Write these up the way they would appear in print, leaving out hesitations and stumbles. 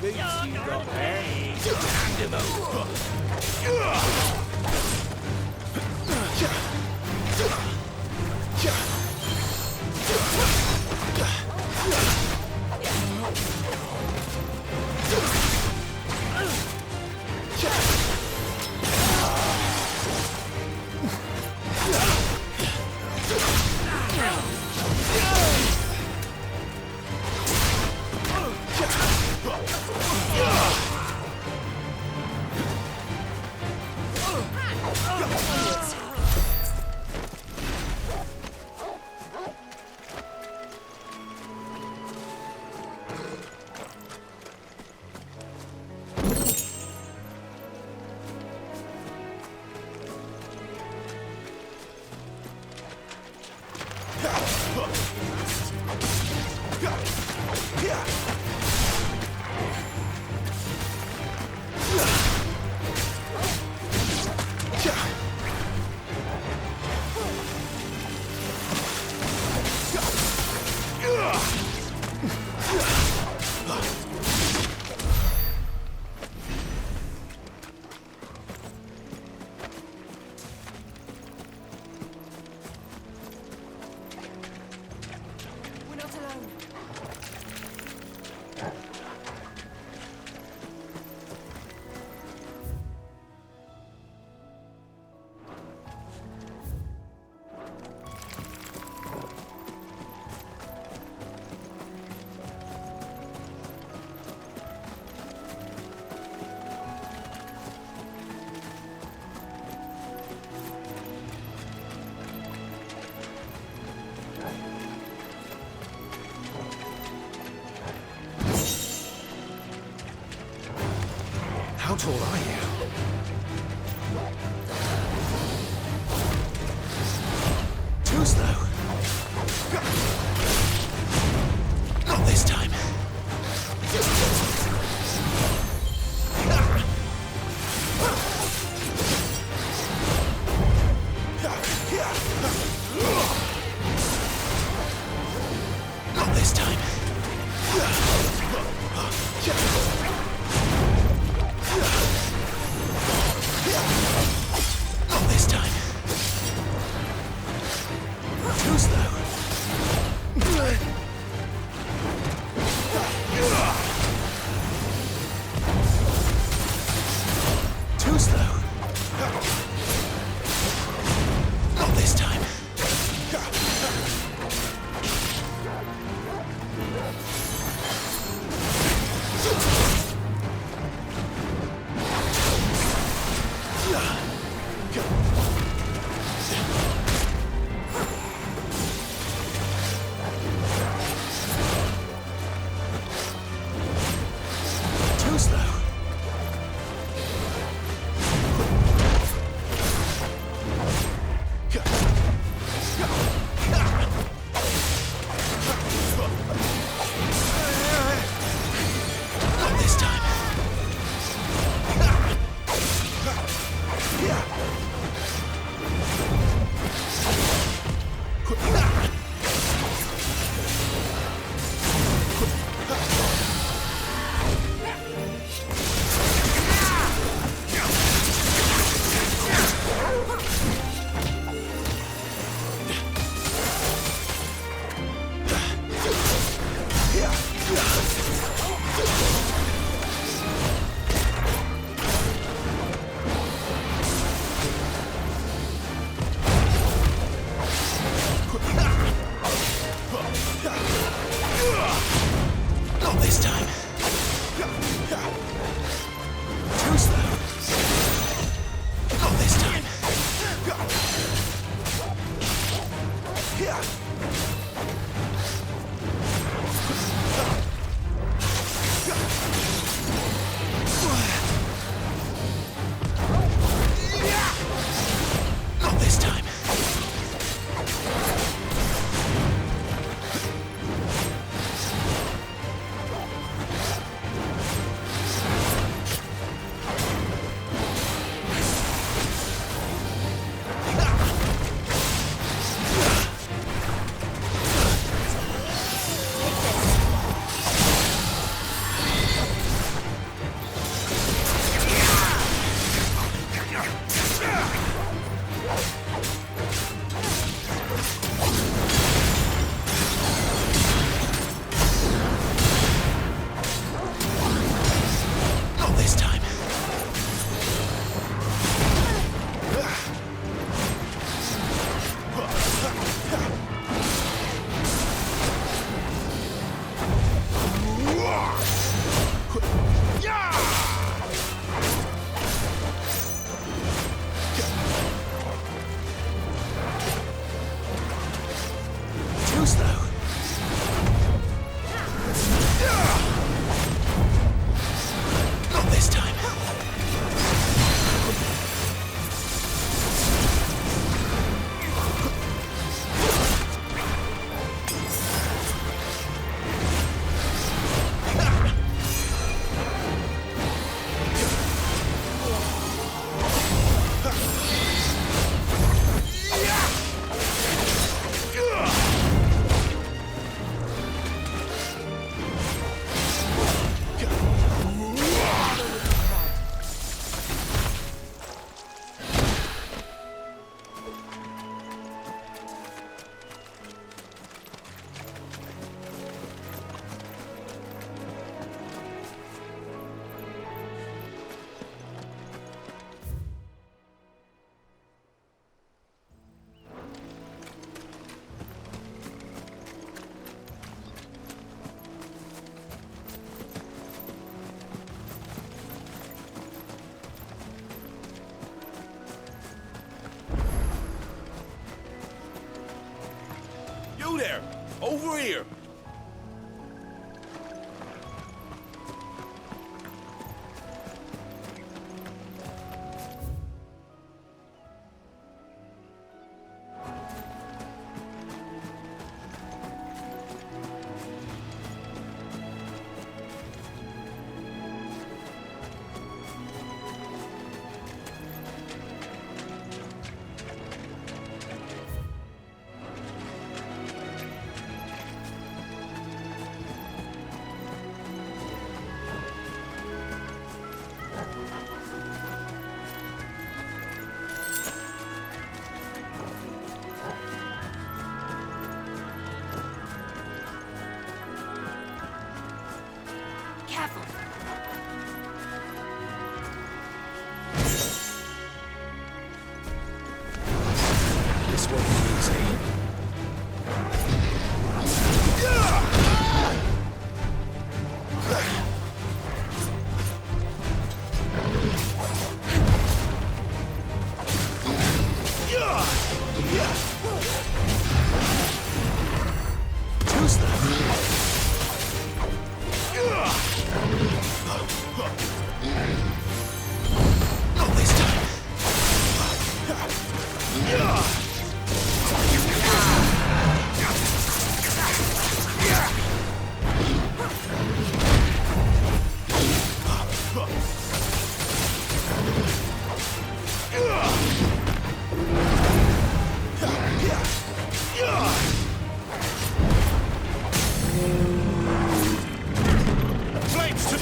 boots you got there. Hand him over. How tall are you? Too slow. Not this time. Not this time. there! Over here! Careful. This won't be easy. Too slow. Not this time. Flames to...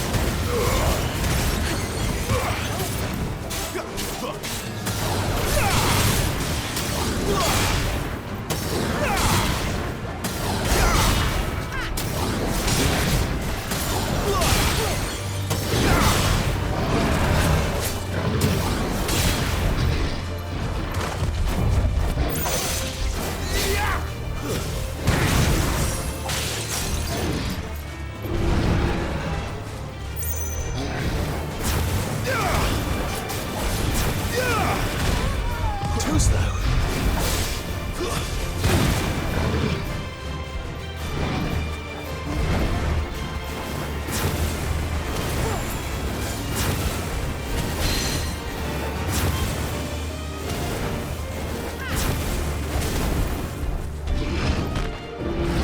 Too slow.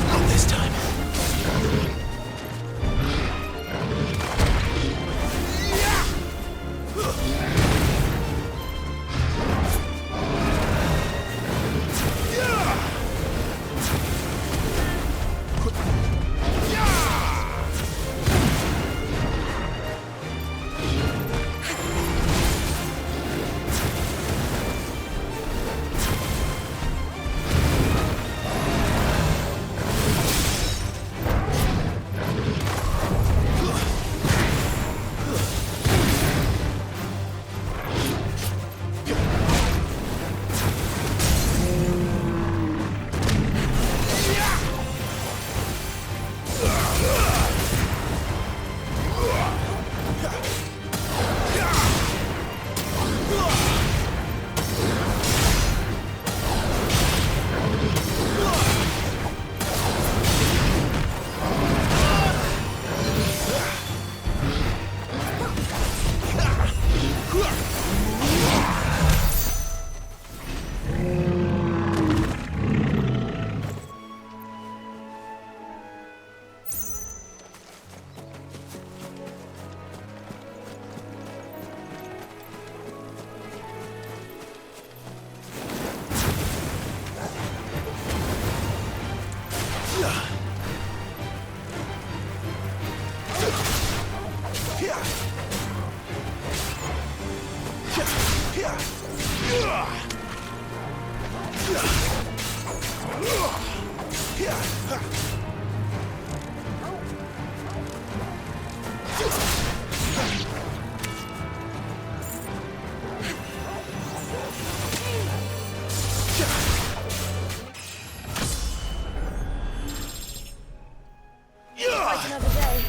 Not this time. Quite another day.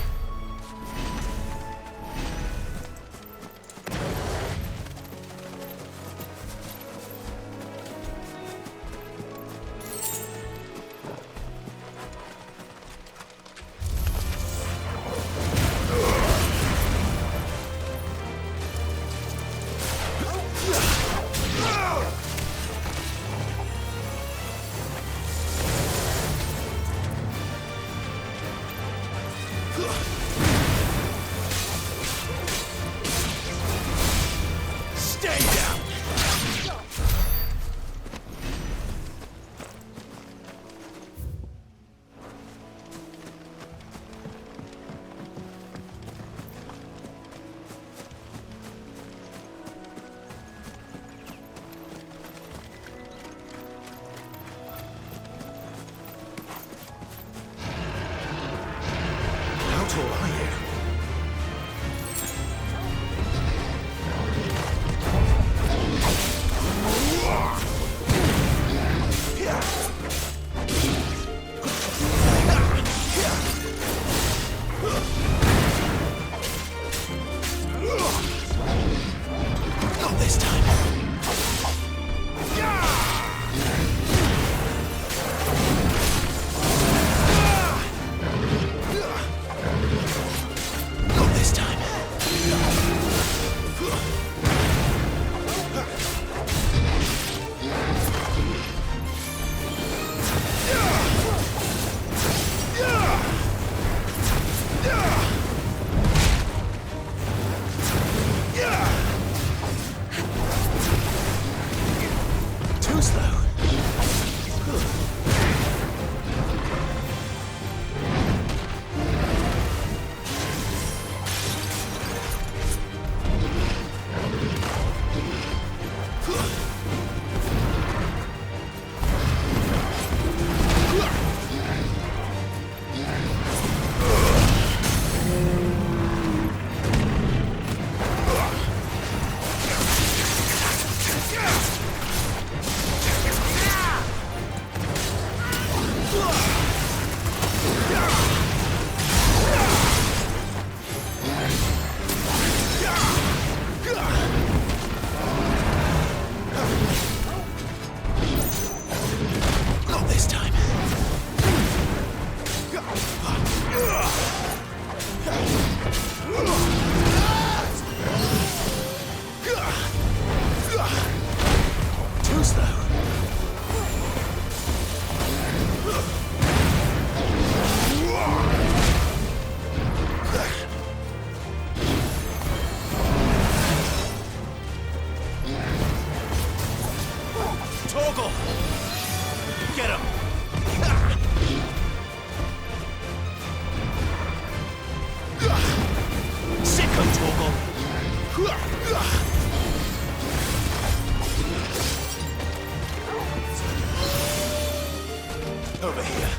Over here.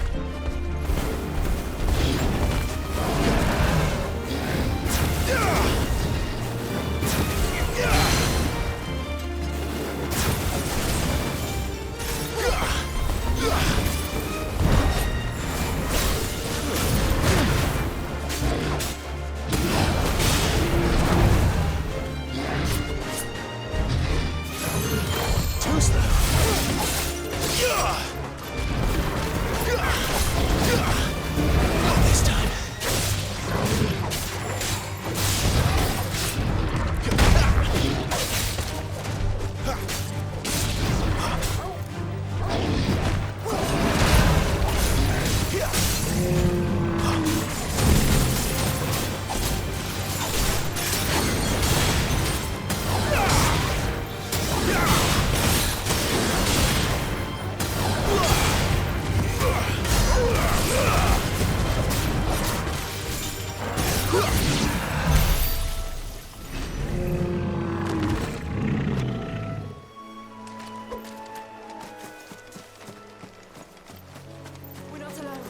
Too slow. Not this time. We're not alone.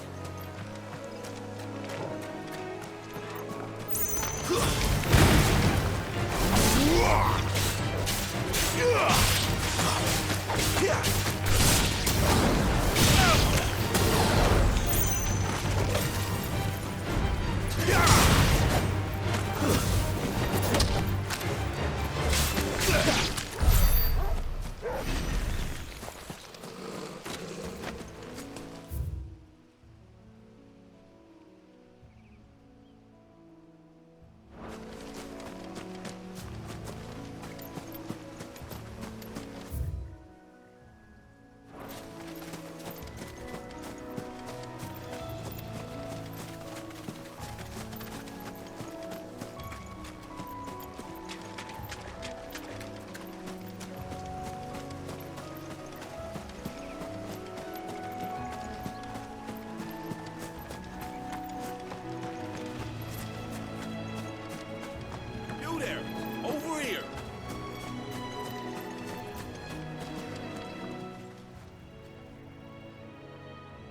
You there! Over here!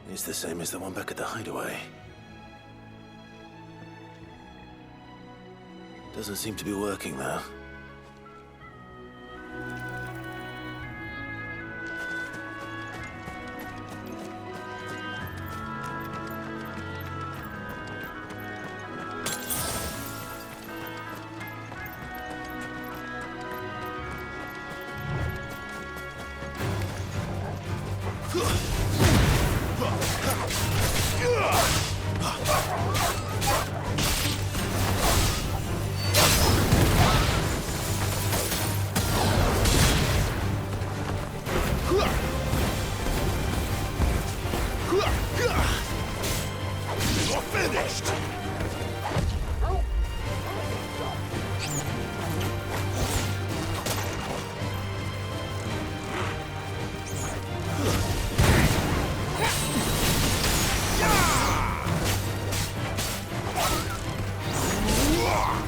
It's the same as the one back at the hideaway. Doesn't seem to be working, though. You're finished!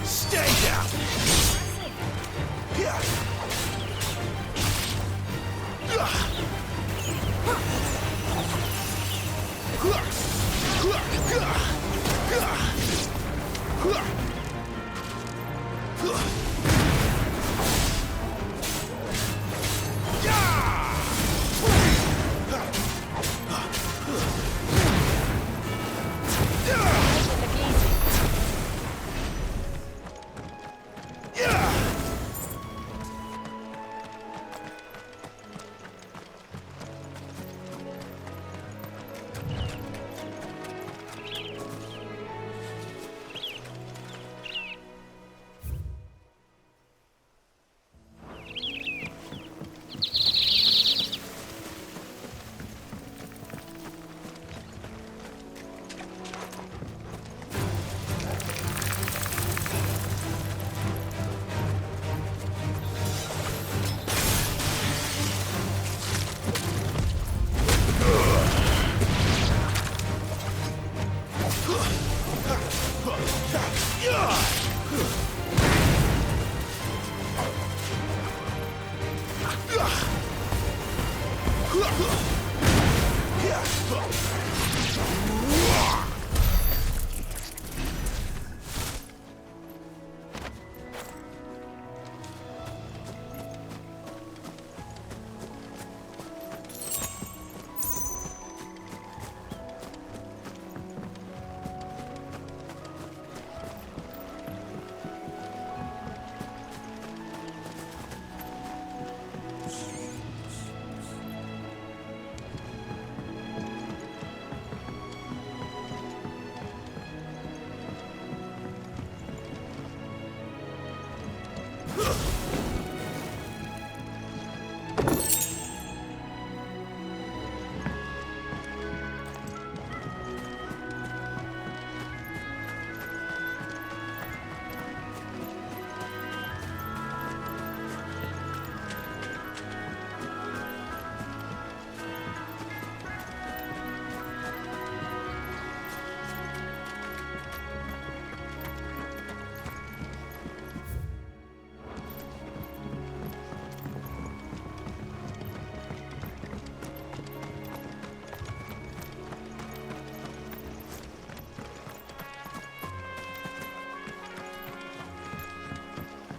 Stay down!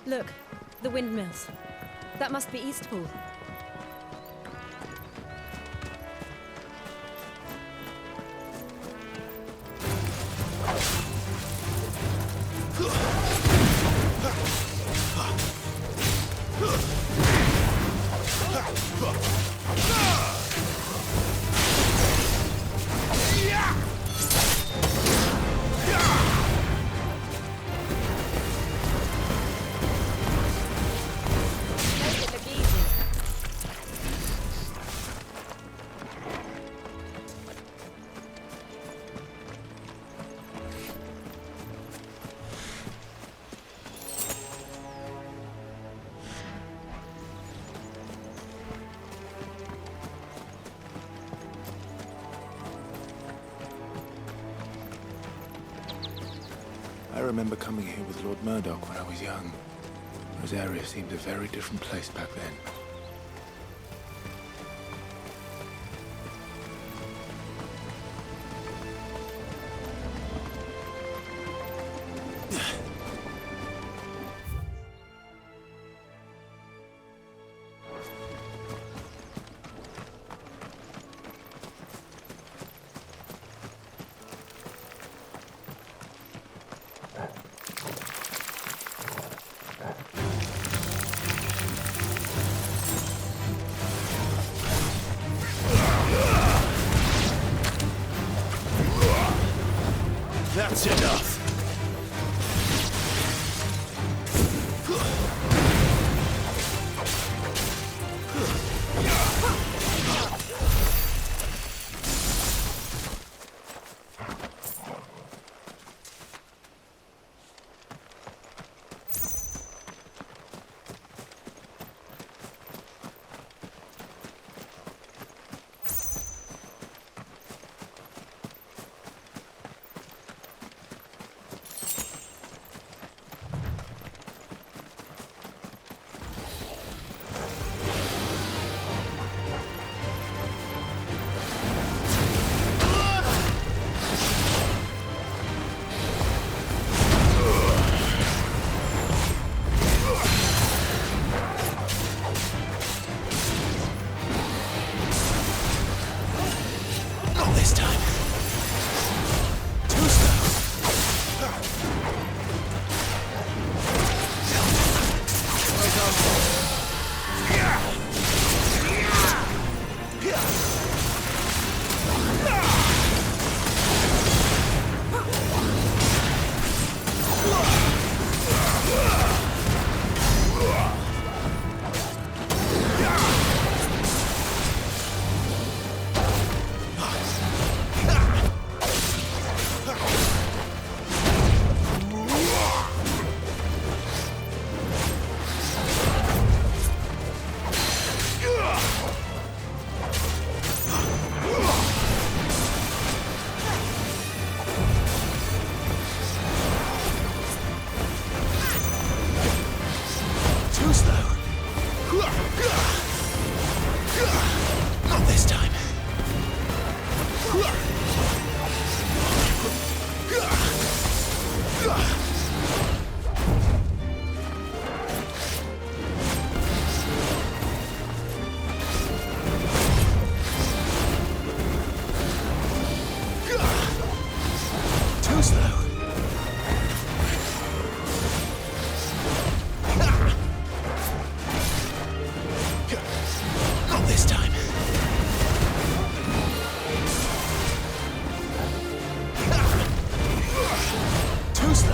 Look, the windmills. That must be Eastpool. Make it look easy. I remember coming here with Lord Murdoch when I was young. Rosaria seemed a very different place back then. That's enough. Not this time. Too slow. Too slow. Not this time. Too slow. Not this time. Too slow.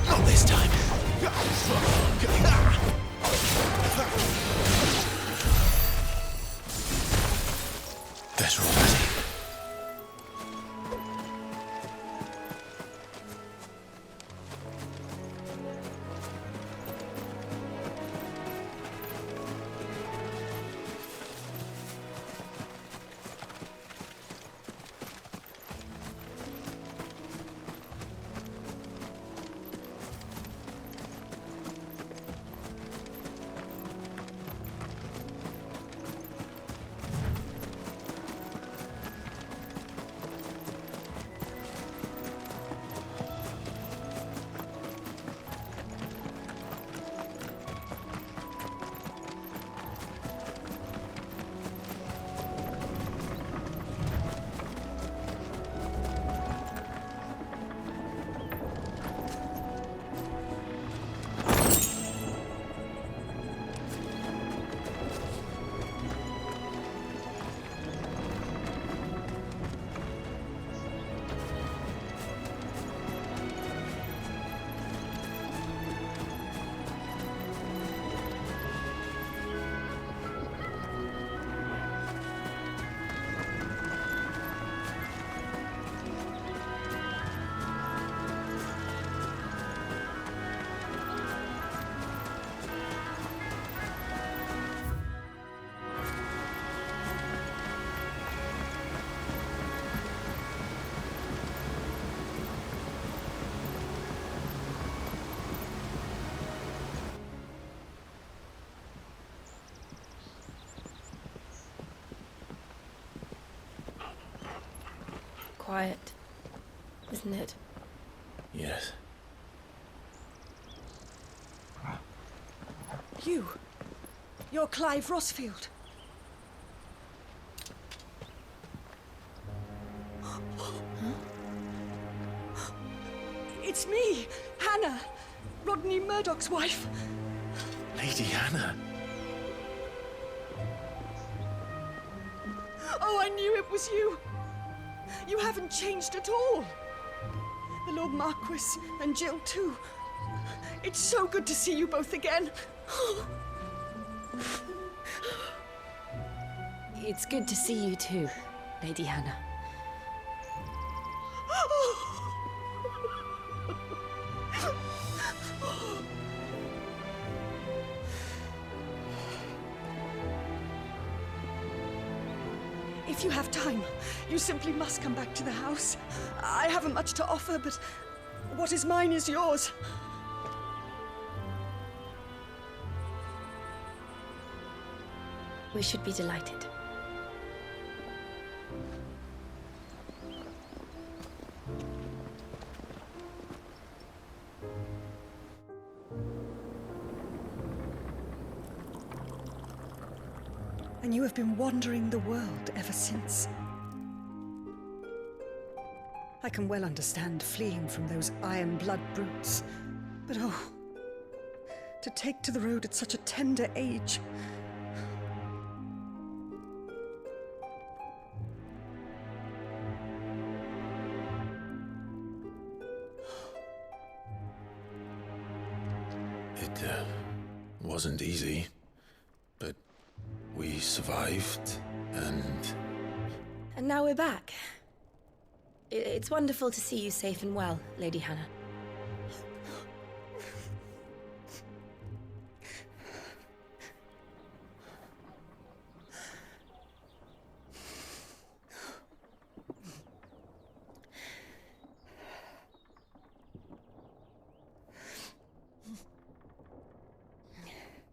Not this time. Better already. quiet, isn't it? Yes. You're Clive Rossfield. It's me, Hannah, Rodney Murdoch's wife. Lady Hannah. Oh, I knew it was you. You haven't changed at all. The Lord Marquis and Jill too. It's so good to see you both again. It's good to see you too, Lady Hannah. If you have time, you simply must come back to the house. I haven't much to offer, but what is mine is yours. We should be delighted. And you have been wandering the world ever since. I can well understand fleeing from those iron blood brutes, but oh, to take to the road at such a tender age. It wasn't easy, but we survived, and now we're back. It's wonderful to see you safe and well, Lady Hannah.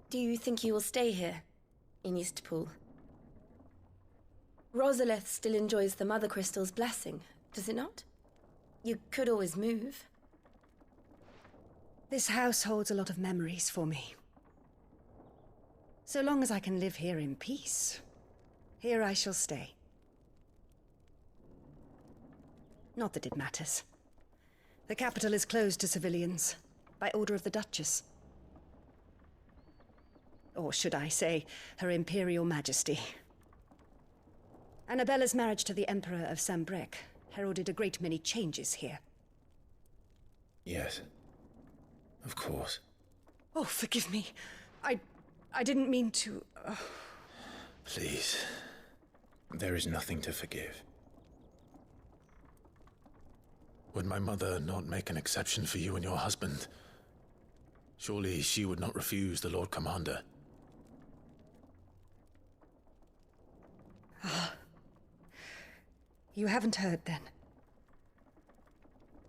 Do you think you will stay here, in Eastpool? Rosalith still enjoys the Mother Crystal's blessing, does it not? You could always move. This house holds a lot of memories for me. So long as I can live here in peace, here I shall stay. Not that it matters. The capital is closed to civilians, by order of the Duchess. Or should I say, Her Imperial Majesty. Annabella's marriage to the Emperor of Sambrec heralded a great many changes here. yes, of course. Oh, forgive me. I didn't mean to... Please, there is nothing to forgive. Would my mother not make an exception for you and your husband? Surely she would not refuse the Lord Commander. You haven't heard, then.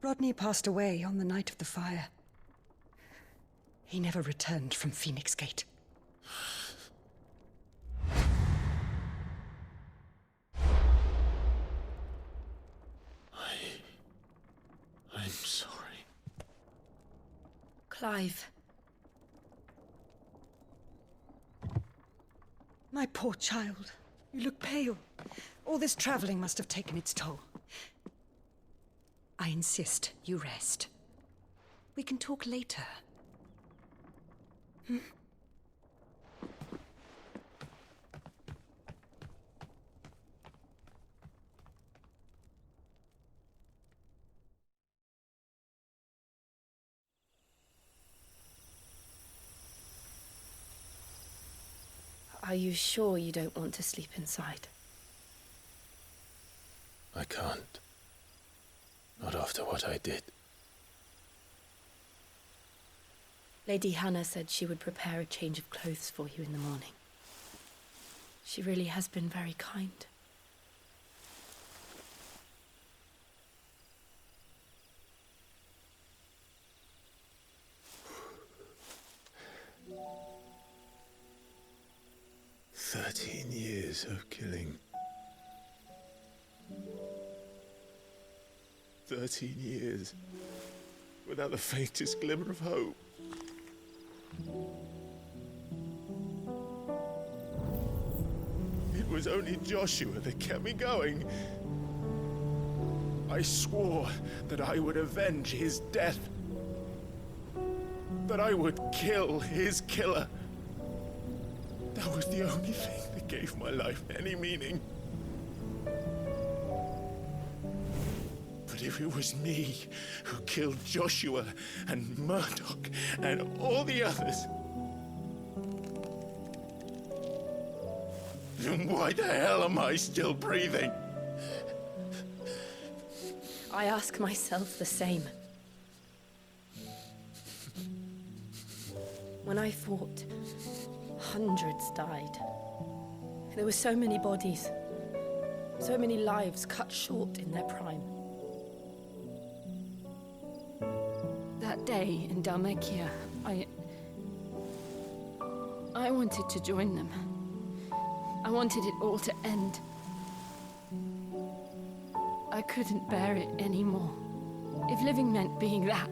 Rodney passed away on the night of the fire. He never returned from Phoenix Gate. I'm sorry. Clive. My poor child. You look pale. All this traveling must have taken its toll. I insist you rest. We can talk later. Are you sure you don't want to sleep inside? I can't. Not after what I did. Lady Hannah said she would prepare a change of clothes for you in the morning. She really has been very kind. "13 years of killing. 13 years without the faintest glimmer of hope. It was only Joshua that kept me going. I swore that I would avenge his death. That I would kill his killer. That was the only thing that gave my life any meaning. But if it was me who killed Joshua and Murdoch and all the others, then why the hell am I still breathing? I ask myself the same. When I fought, hundreds died. There were so many bodies, so many lives cut short in their prime. That day in Dalmacia, I wanted to join them. I wanted it all to end. I couldn't bear it anymore. If living meant being that,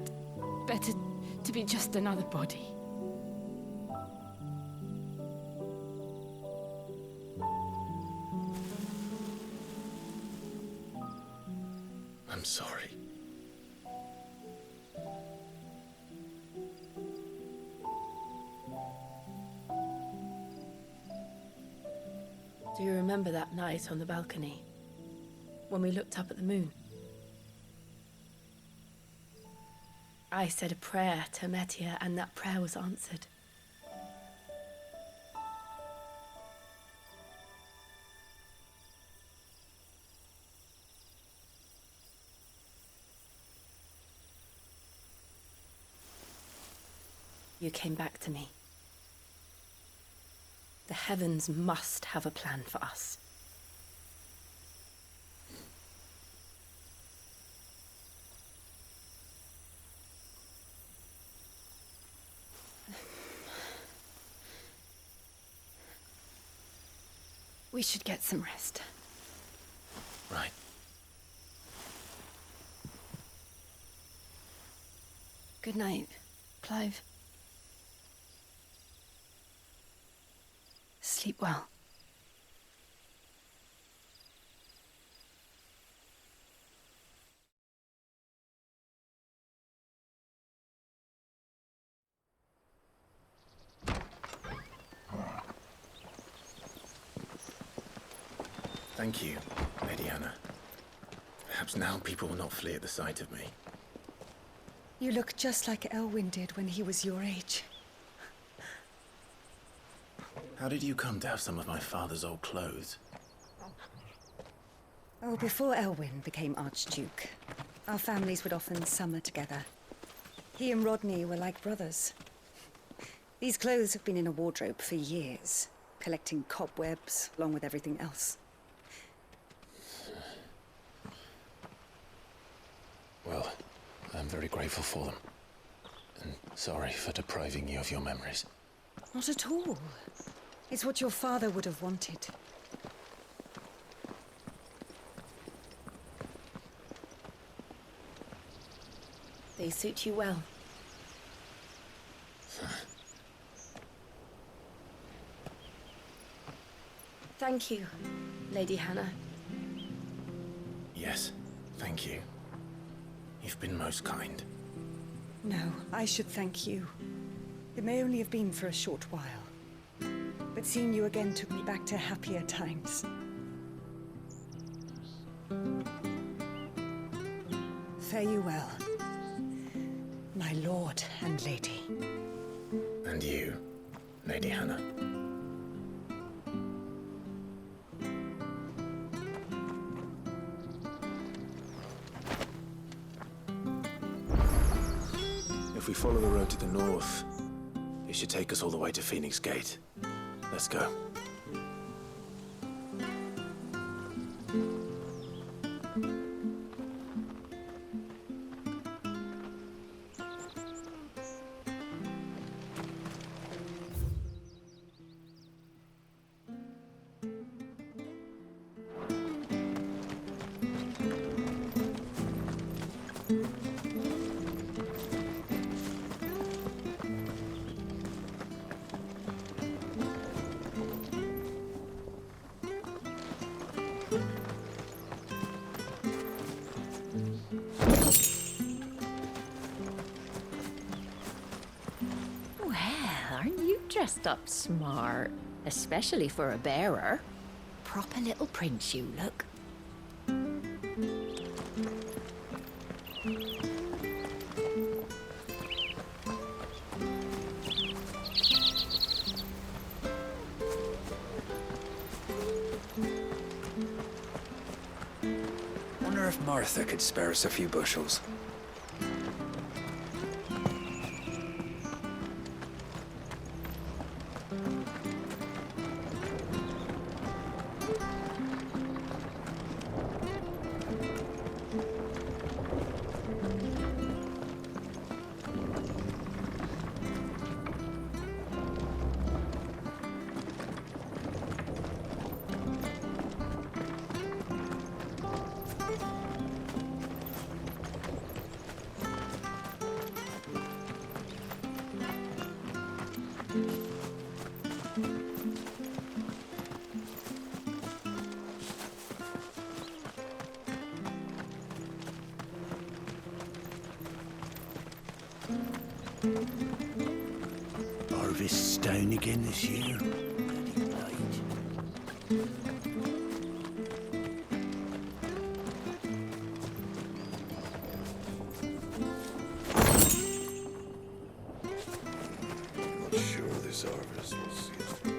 better to be just another body. I'm sorry. Do you remember that night on the balcony, when we looked up at the moon? I said a prayer to Metia, and that prayer was answered. You came back to me. The heavens must have a plan for us. We should get some rest. Right. Good night, Clive. Sleep well. Thank you, Lady Hannah. Perhaps now people will not flee at the sight of me. You look just like Elwyn did when he was your age. How did you come to have some of my father's old clothes? Oh, before Elwyn became Archduke, our families would often summer together. He and Rodney were like brothers. These clothes have been in a wardrobe for years, collecting cobwebs along with everything else. Well, I'm very grateful for them. And sorry for depriving you of your memories. Not at all. It's what your father would have wanted. They suit you well. Thank you, Lady Hannah. Yes, thank you. You've been most kind. No, I should thank you. It may only have been for a short while. But seeing you again took me back to happier times. Fare you well, my lord and lady. And you, Lady Hannah. If we follow the road to the north, it should take us all the way to Phoenix Gate. Let's go. Well, aren't you dressed up smart? Especially for a bearer. Proper little prince you look. Wonder if Martha could spare us a few bushels. Harvest down again this year. Bloody blight. Not sure this harvest will see us through.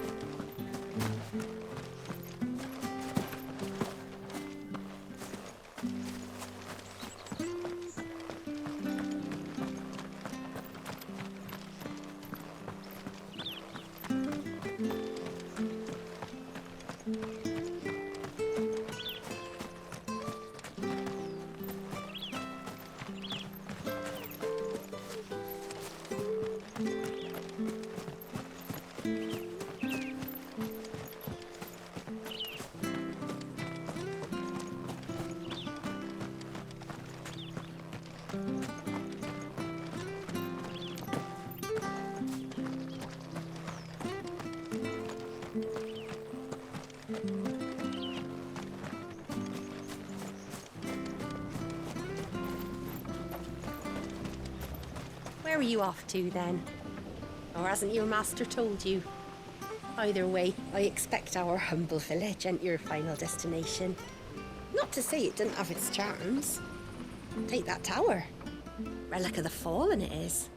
Where are you off to then? Or hasn't your master told you? Either way, I expect our humble village ain't your final destination. Not to say it didn't have its charms. Take that tower. Relic of the Fallen it is.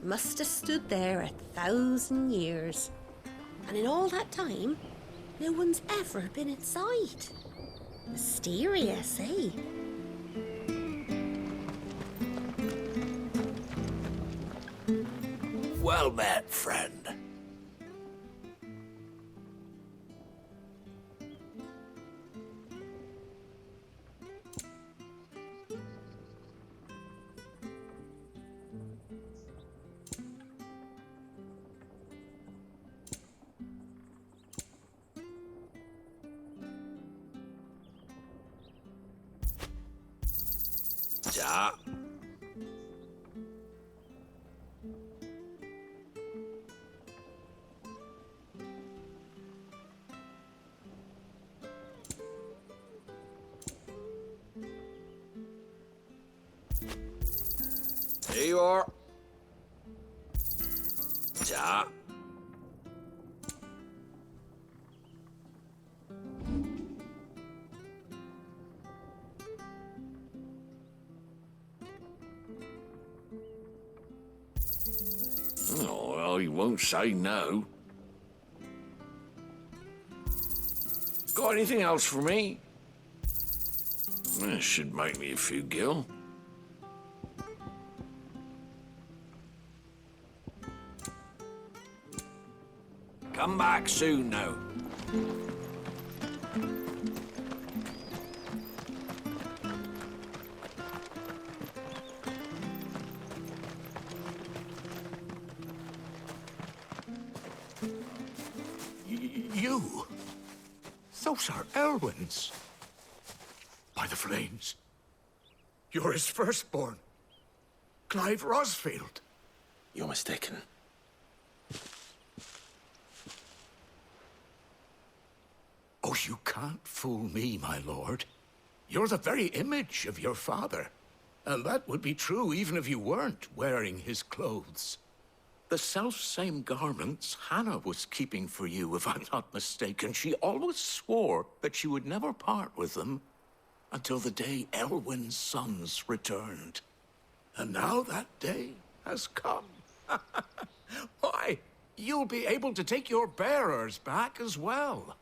Must have stood there 1,000 years. And in all that time, no one's ever been inside. Mysterious, eh? Well met, friend. Ja. Here you are. Ja. Oh, well, he won't say no. Got anything else for me? Should make me a few gil. Come back soon, now. You? Those are Elwyn's. By the flames. You're his firstborn. Clive Rosfield. You're mistaken. Oh, you can't fool me, my lord. You're the very image of your father. And that would be true even if you weren't wearing his clothes. The self-same garments Hannah was keeping for you, if I'm not mistaken. She always swore that she would never part with them until the day Elwyn's sons returned. And now that day has come. Why, you'll be able to take your bearers back as well.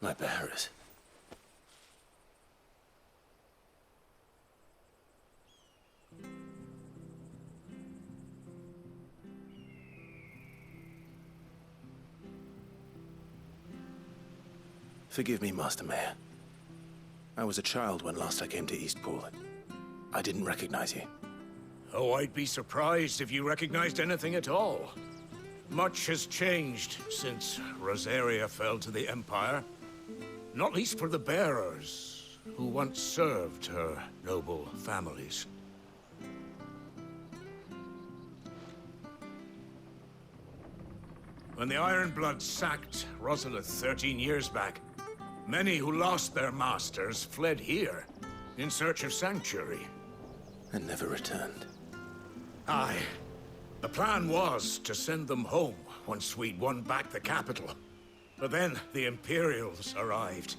My bearers. Forgive me, Master Mayor. I was a child when last I came to Eastpool. I didn't recognize you. Oh, I'd be surprised if you recognized anything at all. Much has changed since Rosaria fell to the Empire. Not least for the bearers, who once served her noble families. When the Ironbloods sacked Rosalith 13 years back, many who lost their masters fled here in search of sanctuary. And never returned. Aye. The plan was to send them home once we'd won back the capital. But then the Imperials arrived.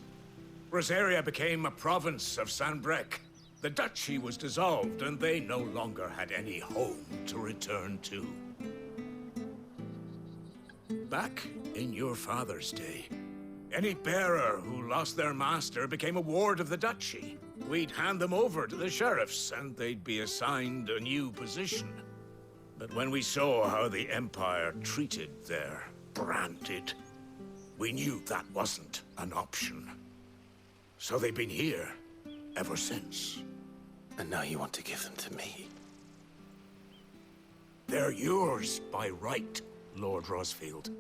Rosaria became a province of Sanbreque. The duchy was dissolved, and they no longer had any home to return to. Back in your father's day, any bearer who lost their master became a ward of the duchy. We'd hand them over to the sheriffs, and they'd be assigned a new position. But when we saw how the Empire treated their branded, we knew that wasn't an option. So they've been here ever since. And now you want to give them to me? They're yours by right, Lord Rosfield.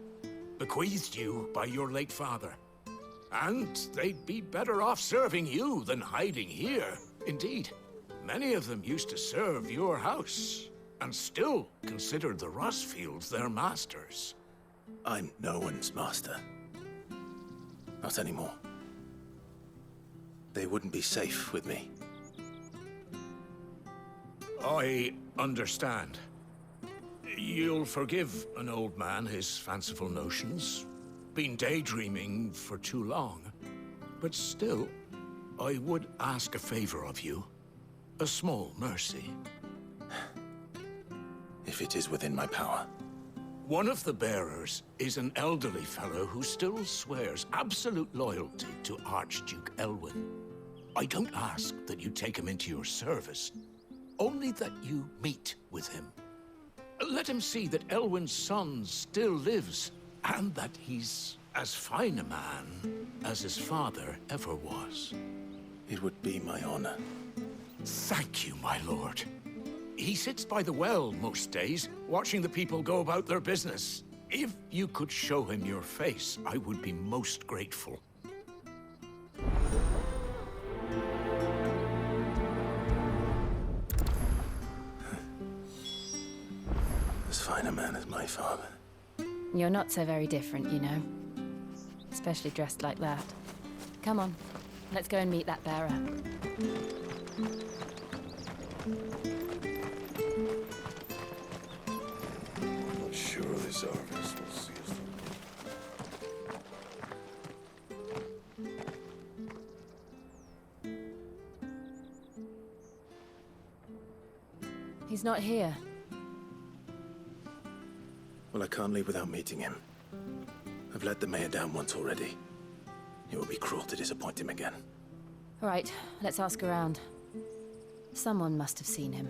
Bequeathed you by your late father. And they'd be better off serving you than hiding here. Indeed, many of them used to serve your house, and still considered the Rosfields their masters. I'm no one's master. Not anymore. They wouldn't be safe with me. I understand. You'll forgive an old man his fanciful notions. Been daydreaming for too long. But still, I would ask a favor of you. A small mercy. If it is within my power. One of the bearers is an elderly fellow who still swears absolute loyalty to Archduke Elwyn. I don't ask that you take him into your service, only that you meet with him. Let him see that Elwyn's son still lives, and that he's as fine a man as his father ever was. It would be my honor. Thank you, my lord. He sits by the well most days, watching the people go about their business. If you could show him your face, I would be most grateful. As fine a man as my father. You're not so very different, you know. Especially dressed like that. Come on, let's go and meet that bearer. I'm not sure this harvest will see us through. He's not here. Well, I can't leave without meeting him. I've let the mayor down once already. It would be cruel to disappoint him again. All right, let's ask around. Someone must have seen him.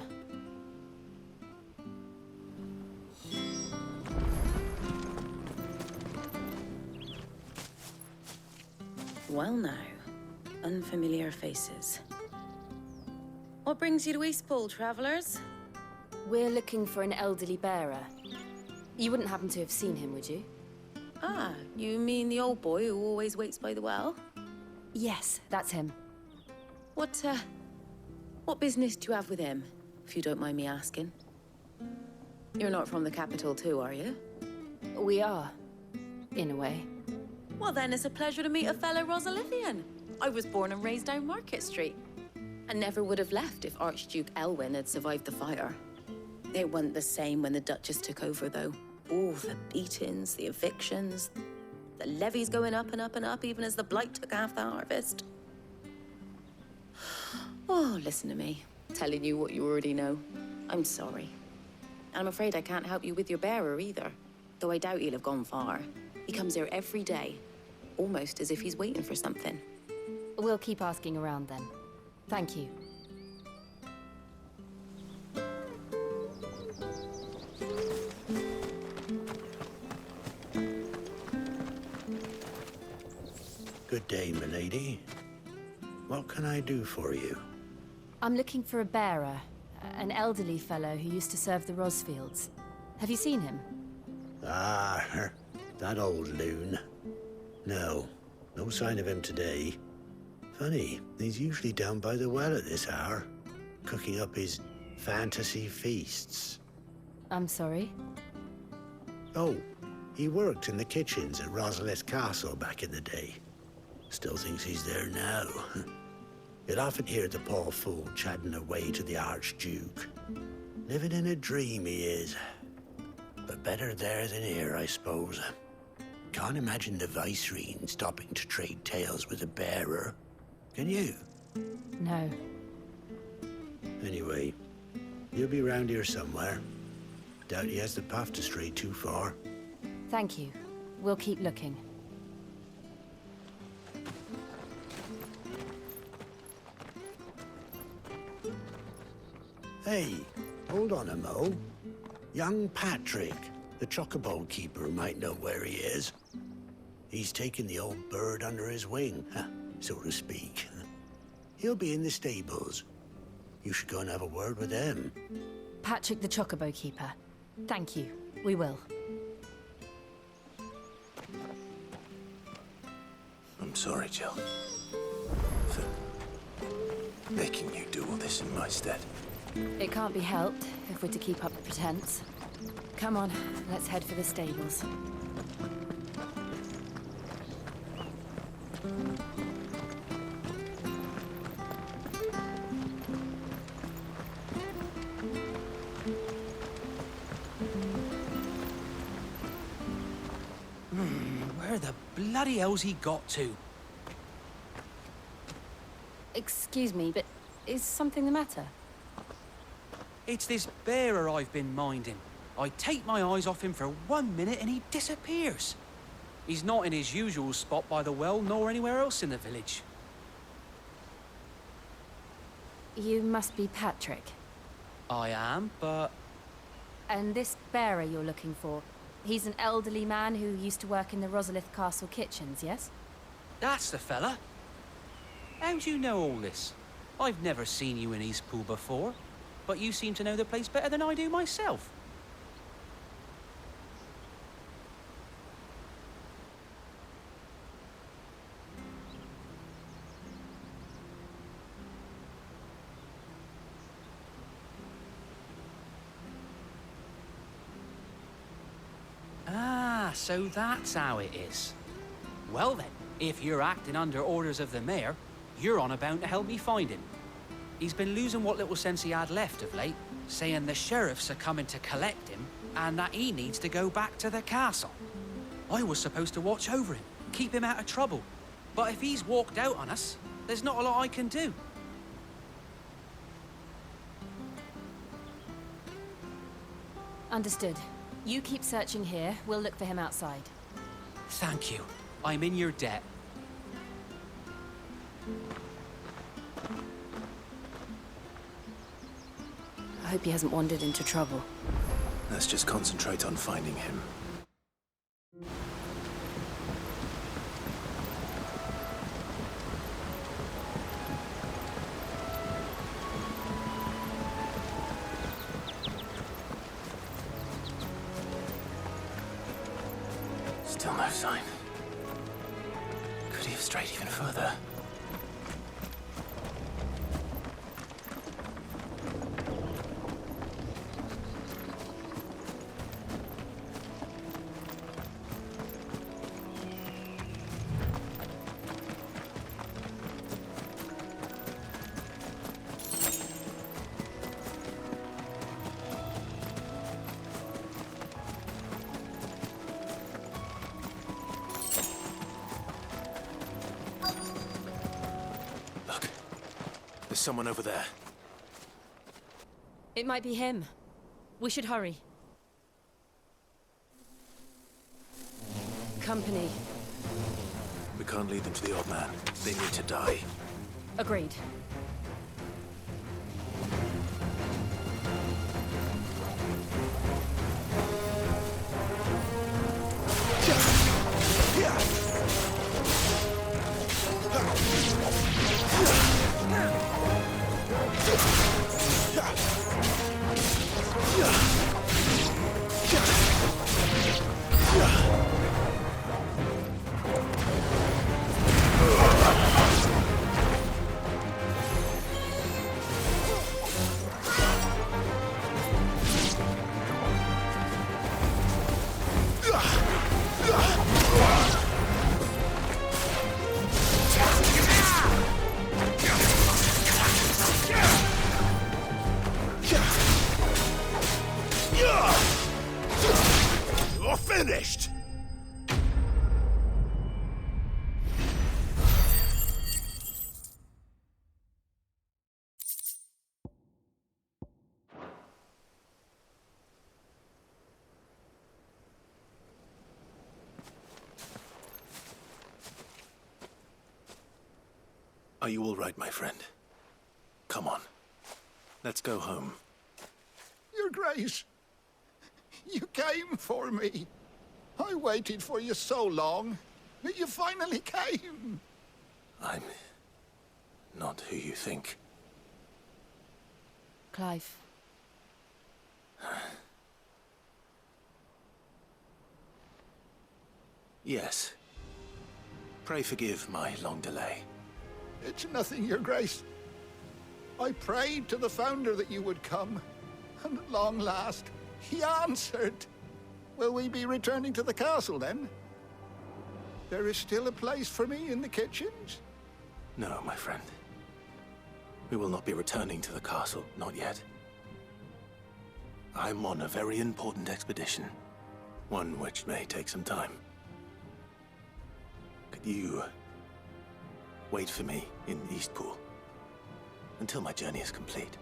Well now, unfamiliar faces. What brings you to Eastpool, travelers? We're looking for an elderly bearer. You wouldn't happen to have seen him, would you? Ah, you mean the old boy who always waits by the well? Yes, that's him. What business do you have with him, if you don't mind me asking? You're not from the capital too, are you? We are, in a way. Well then, it's a pleasure to meet a fellow Rosalithian. I was born and raised down Market Street. and never would have left if Archduke Elwyn had survived the fire. It wasn't the same when the Duchess took over, though. All the beatings, the evictions, the levies going up and up and up, even as the blight took half the harvest. Oh, listen to me, telling you what you already know. I'm sorry. I'm afraid I can't help you with your bearer either, though I doubt he'll have gone far. He comes here every day, almost as if he's waiting for something. We'll keep asking around then. Thank you. Good day, milady. What can I do for you? I'm looking for a bearer, an elderly fellow who used to serve the Rosfields. Have you seen him? Ah, that old loon. No sign of him today. Funny, he's usually down by the well at this hour, cooking up his fantasy feasts. I'm sorry? Oh, he worked in the kitchens at Rosalith Castle back in the day. Still thinks he's there now. You'll often hear the poor fool chatting away to the Archduke. Living in a dream he is. But better there than here, I suppose. Can't imagine the Vicereine stopping to trade tales with a bearer. Can you? No. Anyway, he'll be round here somewhere. Doubt he has the path to stray too far. Thank you. We'll keep looking. Hey, hold on a mo. Young Patrick, the chocobo keeper, might know where he is. He's taken the old bird under his wing, so to speak. He'll be in the stables. You should go and have a word with him. Patrick the Chocobo Keeper. Thank you. We will. I'm sorry, Jill. For making you do all this in my stead. It can't be helped if we're to keep up the pretense. Come on, let's head for the stables. Where the bloody hell's he got to? Excuse me, but is something the matter? It's this bearer I've been minding. I take my eyes off him for 1 minute and he disappears. He's not in his usual spot by the well, nor anywhere else in the village. You must be Patrick. I am, but... And this bearer you're looking for, he's an elderly man who used to work in the Rosalith Castle kitchens, yes? That's the fella. How do you know all this? I've never seen you in Eastpool before, but you seem to know the place better than I do myself. Ah, so that's how it is. Well then, if you're acting under orders of the mayor, you're on about to help me find him. He's been losing what little sense he had left of late, saying the sheriffs are coming to collect him and that he needs to go back to the castle. I was supposed to watch over him, keep him out of trouble. But if he's walked out on us, there's not a lot I can do. Understood. You keep searching here, we'll look for him outside. Thank you. I'm in your debt. I hope he hasn't wandered into trouble. Let's just concentrate on finding him. Still no sign. Could he have strayed even further? There's someone over there. It might be him. We should hurry. Company. We can't lead them to the old man. They need to die. Agreed. You're finished! Are you all right, my friend? Come on. Let's go home. Your Grace, you came for me. I waited for you so long, but you finally came. I'm not who you think. Clive. Yes. Pray forgive my long delay. It's nothing, Your Grace. I prayed to the Founder that you would come, and at long last, he answered. Will we be returning to the castle, then? There is still a place for me in the kitchens? No, my friend. We will not be returning to the castle, not yet. I'm on a very important expedition. One which may take some time. Could you wait for me in Eastpool until my journey is complete?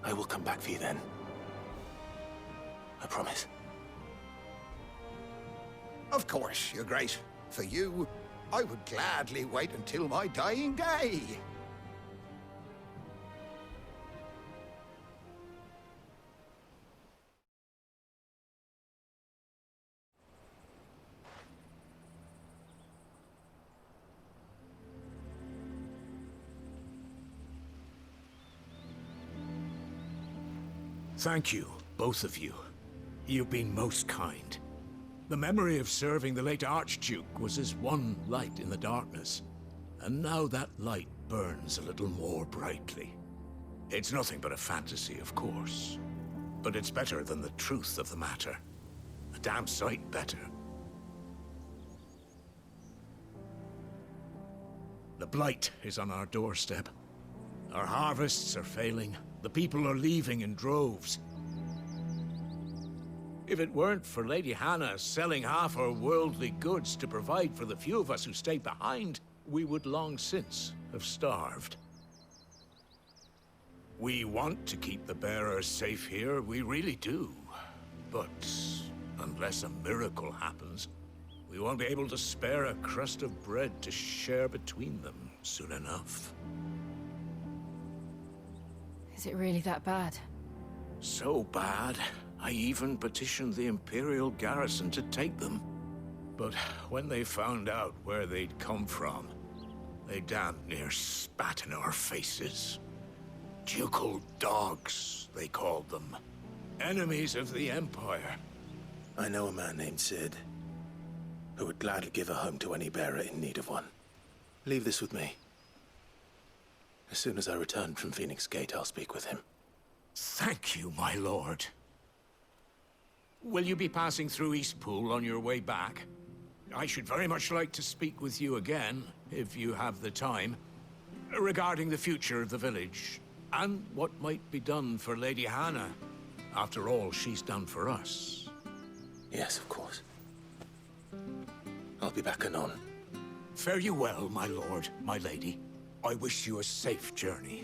I will come back for you then. I promise. Of course, Your Grace. For you, I would gladly wait until my dying day. Thank you, both of you. You've been most kind. The memory of serving the late Archduke was as one light in the darkness, and now that light burns a little more brightly. It's nothing but a fantasy, of course, but it's better than the truth of the matter. A damn sight better. The blight is on our doorstep. Our harvests are failing. The people are leaving in droves. If it weren't for Lady Hannah selling half her worldly goods to provide for the few of us who stayed behind, we would long since have starved. We want to keep the bearers safe here, we really do. But unless a miracle happens, we won't be able to spare a crust of bread to share between them soon enough. Is it really that bad? So bad, I even petitioned the Imperial garrison to take them. But when they found out where they'd come from, they damn near spat in our faces. Ducal dogs, they called them. Enemies of the Empire. I know a man named Sid, who would gladly give a home to any bearer in need of one. Leave this with me. As soon as I return from Phoenix Gate, I'll speak with him. Thank you, my lord. Will you be passing through Eastpool on your way back? I should very much like to speak with you again, if you have the time, regarding the future of the village, and what might be done for Lady Hannah. After all she's done for us. Yes, of course. I'll be back anon. Fare you well, my lord, my lady. I wish you a safe journey.